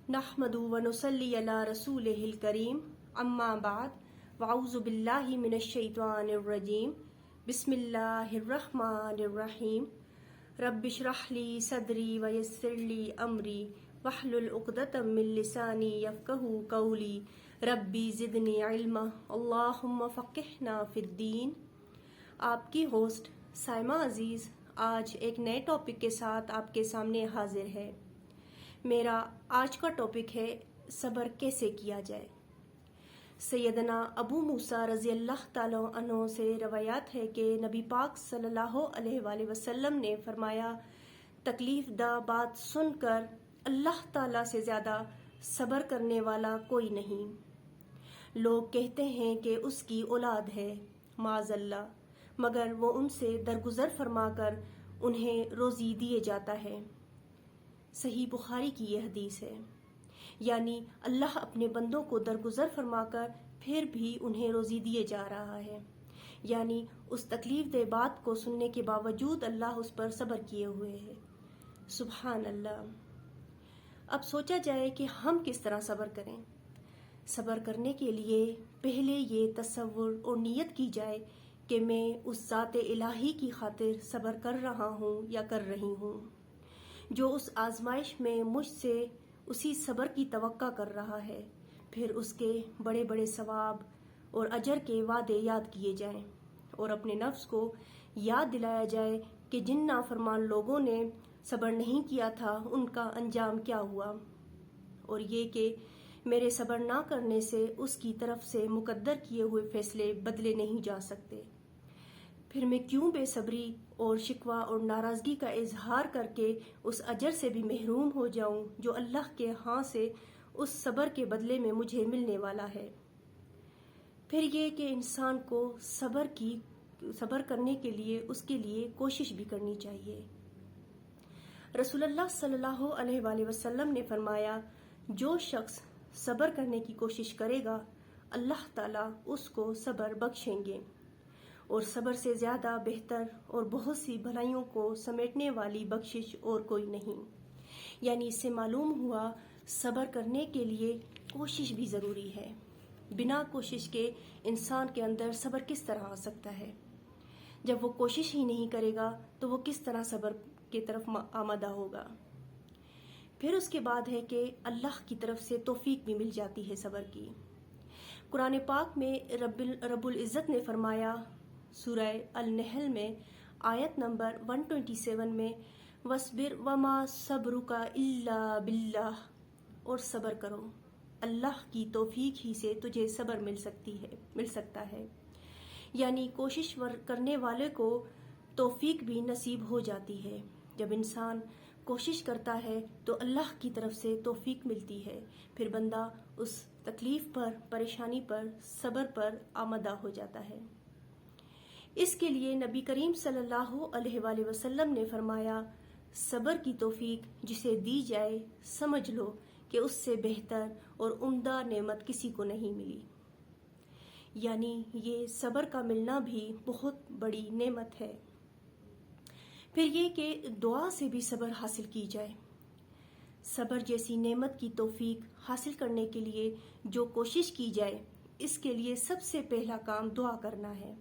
नहमदु व नुसल्ली अला रसूलिहिल करीम अम्मा बाद वअऊज़ु बिल्लाहि मिनश शैतानिर रजीम बिस्मिल्लाहिर रहमानिर रहीम रब्बिश्रह ली सदरी व यस्सिर ली अमरी वहलुल उक़दतम मिन लिसानी यफ़क़हू क़ौली रब्बी ज़िदनी इल्मा अल्लाहुम्मा फ़क़िहना फ़िद्दीन। आपकी होस्ट साइमा अजीज़ आज एक नए टॉपिक के साथ आपके सामने हाजिर है। मेरा आज का टॉपिक है सब्र कैसे किया जाए। सैयदना अबू मूसा रज़ी अल्लाह ताला अन्हु से रवायात है कि नबी पाक सल्लल्लाहु अलैहि वसल्लम ने फरमाया, तकलीफ दा बात सुनकर अल्लाह ताला से ज़्यादा सब्र करने वाला कोई नहीं। लोग कहते हैं कि उसकी औलाद है माज़अल्लाह, मगर वो उनसे दरगुजर फरमाकर उन्हें रोज़ी दिए जाता है। सही बुखारी की यह हदीस है। यानी अल्लाह अपने बंदों को दरगुजर फरमाकर फिर भी उन्हें रोज़ी दिए जा रहा है। यानी उस तकलीफ दे बात को सुनने के बावजूद अल्लाह उस पर सब्र किए हुए है। सुभान अल्लाह। अब सोचा जाए कि हम किस तरह सब्र करें। सब्र करने के लिए पहले ये तसव्वुर और नियत की जाए कि मैं उस ज़ात इलाही की खातिर सब्र कर रहा हूँ या कर रही हूँ, जो उस आजमाइश में मुझसे उसी सब्र की तवक्का कर रहा है। फिर उसके बड़े बड़े सवाब और अजर के वादे याद किए जाएं और अपने नफ्स को याद दिलाया जाए कि जिन नाफरमान लोगों ने सब्र नहीं किया था उनका अंजाम क्या हुआ, और ये कि मेरे सब्र ना करने से उसकी तरफ से मुकद्दर किए हुए फैसले बदले नहीं जा सकते। फिर मैं क्यों बेसब्री और शिकवा और नाराज़गी का इजहार करके उस अजर से भी महरूम हो जाऊं जो अल्लाह के यहाँ से उस सब्र के बदले में मुझे मिलने वाला है। फिर ये कि इंसान को सब्र करने के लिए उसके लिए कोशिश भी करनी चाहिए। रसूलुल्लाह सल्लल्लाहु अलैहि वसल्लम ने फरमाया, जो शख्स सब्र करने की कोशिश करेगा अल्लाह ताला उसको सब्र बख्शेंगे, और सब्र से ज़्यादा बेहतर और बहुत सी भलाइयों को समेटने वाली बख्शिश और कोई नहीं। यानी इससे मालूम हुआ सब्र करने के लिए कोशिश भी ज़रूरी है। बिना कोशिश के इंसान के अंदर सब्र किस तरह आ सकता है। जब वो कोशिश ही नहीं करेगा तो वो किस तरह सब्र की तरफ आमादा होगा। फिर उसके बाद है कि अल्लाह की तरफ से तौफीक भी मिल जाती है सब्र की। कुरान पाक में रब्बुल इज़्ज़त ने फरमाया सूरह अल-नहल में आयत नंबर 127 में, वस्बिर वमा सब्रुका इल्ला बिल्लाह, और सब्र करो, अल्लाह की तौफीक ही से तुझे सब्र मिल सकता है। यानी कोशिश करने वाले को तौफीक भी नसीब हो जाती है। जब इंसान कोशिश करता है तो अल्लाह की तरफ से तौफीक मिलती है। फिर बंदा उस तकलीफ पर, परेशानी पर, सब्र पर आमदा हो जाता है। इसके लिए नबी करीम सल्लल्लाहु अलैहि वसल्लम ने फरमाया, सब्र की तौफीक जिसे दी जाए समझ लो कि उससे बेहतर और उम्दा नेमत किसी को नहीं मिली। यानी ये सब्र का मिलना भी बहुत बड़ी नेमत है। फिर ये कि दुआ से भी सब्र हासिल की जाए। सब्र जैसी नेमत की तौफीक हासिल करने के लिए जो कोशिश की जाए, इसके लिए सबसे पहला काम दुआ करना है।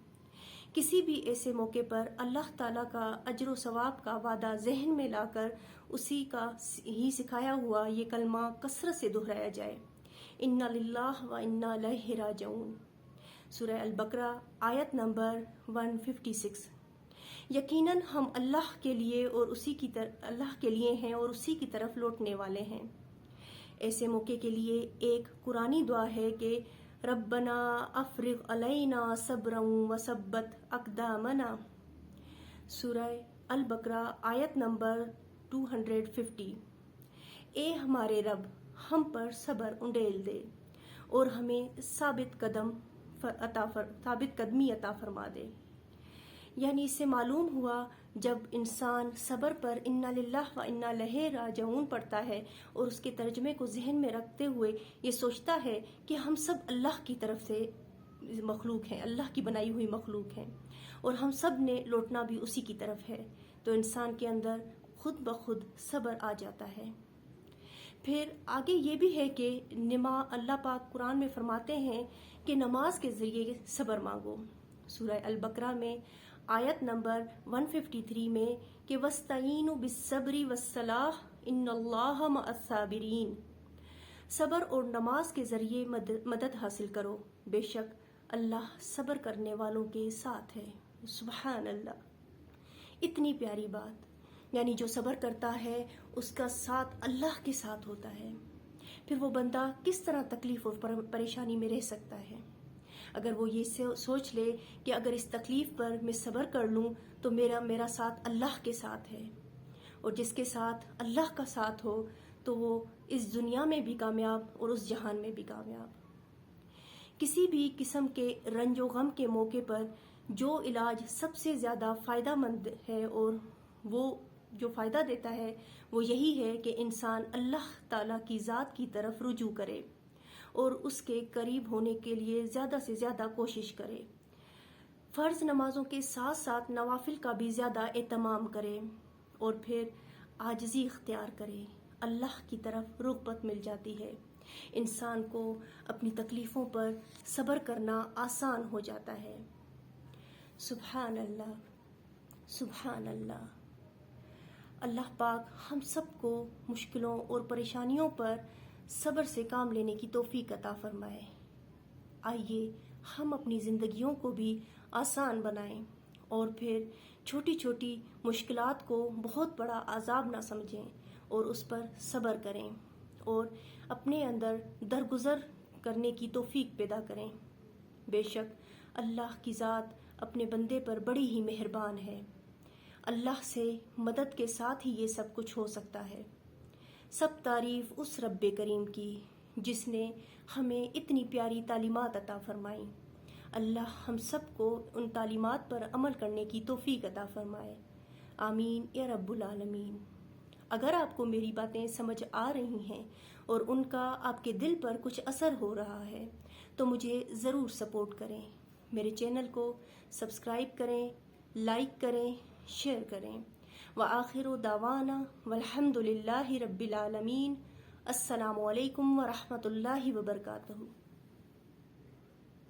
किसी भी ऐसे मौके पर अल्लाह ताला का अजर व सवाब का वादा जहन में लाकर उसी का ही सिखाया हुआ ये कलमा कसरत से दोहराया जाए, इन्ना लिल्लाह व इन्ना इलैहि राजिऊन। सूरह अल-बकरा आयत नंबर 156। यकीनन हम अल्लाह के लिए हैं और उसी की तरफ लौटने वाले हैं। ऐसे मौके के लिए एक कुरानी दुआ है कि रब्बना अफ्रिग अलैना सब्रन व सब्बत अक़दामना। सूरह अल-बकरा आयत नंबर 250। ए हमारे रब, हम पर सब्र उंडेल दे और हमें साबित कदमी अता फरमा दे। यानी इससे मालूम हुआ जब इंसान सब्र पर इन्ना लिल्लाह व इन्ना इलैहि राजिऊन पढ़ता है और उसके तर्जमे को जहन में रखते हुए ये सोचता है कि हम सब अल्लाह की तरफ से मखलूक हैं, अल्लाह की बनाई हुई मखलूक हैं और हम सब ने लौटना भी उसी की तरफ है, तो इंसान के अंदर खुद ब खुद सब्र आ जाता है। پھر آگے یہ بھی ہے کہ اللہ پاک قرآن میں فرماتے ہیں کہ نماز کے ذریعے صبر مانگو. سورہ البقرہ میں آیت نمبر 153 میں کہ وَاسْتَعِینُوا بِالصَّبْرِ وَالصَّلَاةِ إِنَّ اللَّهَ مَعَ الصَّابِرِينَ، صبر اور نماز کے ذریعے مدد حاصل کرو، بے شک اللہ صبر کرنے والوں کے ساتھ ہے. سبحان اللہ، اتنی پیاری بات. یعنی جو صبر کرتا ہے اس کا ساتھ اللہ کے ساتھ ہوتا ہے. پھر وہ بندہ کس طرح تکلیف اور پریشانی میں رہ سکتا ہے؟ اگر وہ یہ سوچ لے کہ اگر اس تکلیف پر میں صبر کر لوں تو میرا ساتھ اللہ کے ساتھ ہے، اور جس کے ساتھ اللہ کا ساتھ ہو تو وہ اس دنیا میں بھی کامیاب اور اس جہان میں بھی کامیاب. کسی بھی قسم کے رنج و غم کے موقع پر جو علاج سب سے زیادہ فائدہ مند ہے اور وہ جو فائدہ دیتا ہے وہ یہی ہے کہ انسان اللہ تعالیٰ کی ذات کی طرف رجوع کرے اور اس کے قریب ہونے کے لیے زیادہ سے زیادہ کوشش کرے. فرض نمازوں کے ساتھ ساتھ نوافل کا بھی زیادہ اہتمام کرے اور پھر عاجزی اختیار کرے. اللہ کی طرف رغبت مل جاتی ہے، انسان کو اپنی تکلیفوں پر صبر کرنا آسان ہو جاتا ہے. سبحان اللہ، سبحان اللہ. اللہ پاک ہم سب کو مشکلوں اور پریشانیوں پر صبر سے کام لینے کی توفیق عطا فرمائے. آئیے ہم اپنی زندگیوں کو بھی آسان بنائیں اور پھر چھوٹی چھوٹی مشکلات کو بہت بڑا عذاب نہ سمجھیں اور اس پر صبر کریں اور اپنے اندر درگزر کرنے کی توفیق پیدا کریں. بے شک اللہ کی ذات اپنے بندے پر بڑی ہی مہربان ہے. اللہ سے مدد کے ساتھ ہی یہ سب کچھ ہو سکتا ہے. سب تعریف اس رب کریم کی جس نے ہمیں اتنی پیاری تعلیمات عطا فرمائیں. اللہ ہم سب کو ان تعلیمات پر عمل کرنے کی توفیق عطا فرمائے. آمین یا رب العالمین. اگر آپ کو میری باتیں سمجھ آ رہی ہیں اور ان کا آپ کے دل پر کچھ اثر ہو رہا ہے تو مجھے ضرور سپورٹ کریں. میرے چینل کو سبسکرائب کریں، لائک کریں، شیئر کریں. وآخر دعوانا والحمد للہ رب العالمین. السلام علیکم ورحمۃ اللہ وبرکاتہ.